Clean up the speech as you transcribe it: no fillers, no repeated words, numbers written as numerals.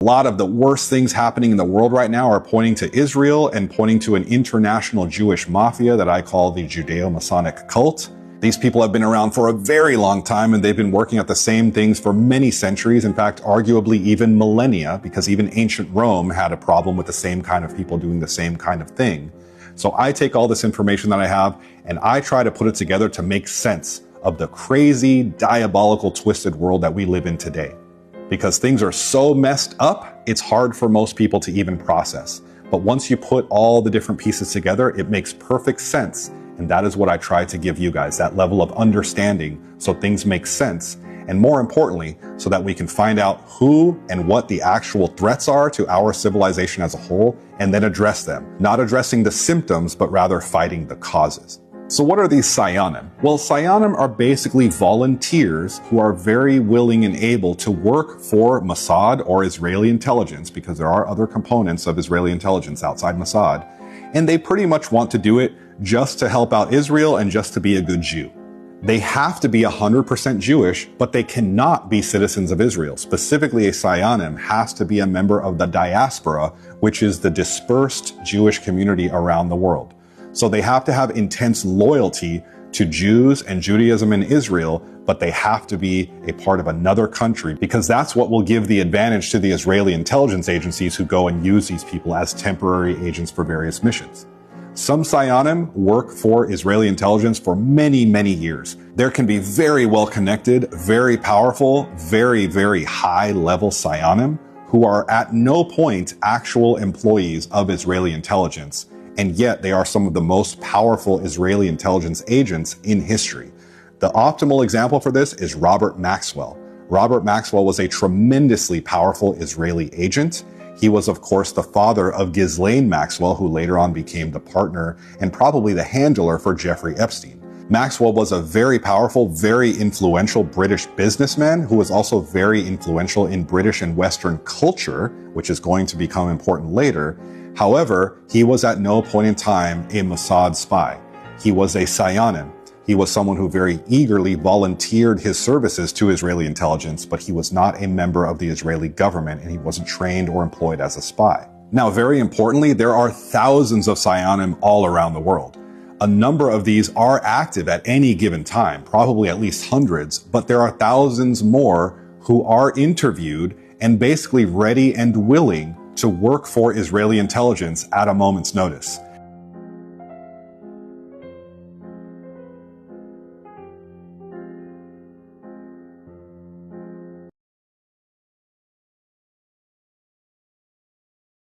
A lot of the worst things happening in the world right now are pointing to Israel and pointing to an international Jewish mafia that I call the Judeo-Masonic cult. These people have been around for a very long time, and they've been working at the same things for many centuries. In fact, arguably even millennia, because even ancient Rome had a problem with the same kind of people doing the same kind of thing. So I take all this information that I have and I try to put it together to make sense of the crazy, diabolical, twisted world that we live in today. Because things are so messed up, it's hard for most people to even process. But once you put all the different pieces together, it makes perfect sense. And that is what I try to give you guys, that level of understanding so things make sense. And more importantly, so that we can find out who and what the actual threats are to our civilization as a whole, and then address them. Not addressing the symptoms, but rather fighting the causes. So what are these Sayanim? Well, Sayanim are basically volunteers who are very willing and able to work for Mossad or Israeli intelligence, because there are other components of Israeli intelligence outside Mossad. And they pretty much want to do it just to help out Israel and just to be a good Jew. They have to be 100% Jewish, but they cannot be citizens of Israel. Specifically, a Sayanim has to be a member of the diaspora, which is the dispersed Jewish community around the world. So they have to have intense loyalty to Jews and Judaism in Israel, but they have to be a part of another country, because that's what will give the advantage to the Israeli intelligence agencies who go and use these people as temporary agents for various missions. Some Sayanim work for Israeli intelligence for many, many years. There can be very well-connected, very powerful, very, very high-level Sayanim who are at no point actual employees of Israeli intelligence, and yet they are some of the most powerful Israeli intelligence agents in history. The optimal example for this is Robert Maxwell. Robert Maxwell was a tremendously powerful Israeli agent. He was, of course, the father of Ghislaine Maxwell, who later on became the partner and probably the handler for Jeffrey Epstein. Maxwell was a very powerful, very influential British businessman who was also very influential in British and Western culture, which is going to become important later. However, he was at no point in time a Mossad spy. He was a Sayanim. He was someone who very eagerly volunteered his services to Israeli intelligence, but he was not a member of the Israeli government, and he wasn't trained or employed as a spy. Now, very importantly, there are thousands of Sayanim all around the world. A number of these are active at any given time, probably at least hundreds, but there are thousands more who are interviewed and basically ready and willing to work for Israeli intelligence at a moment's notice.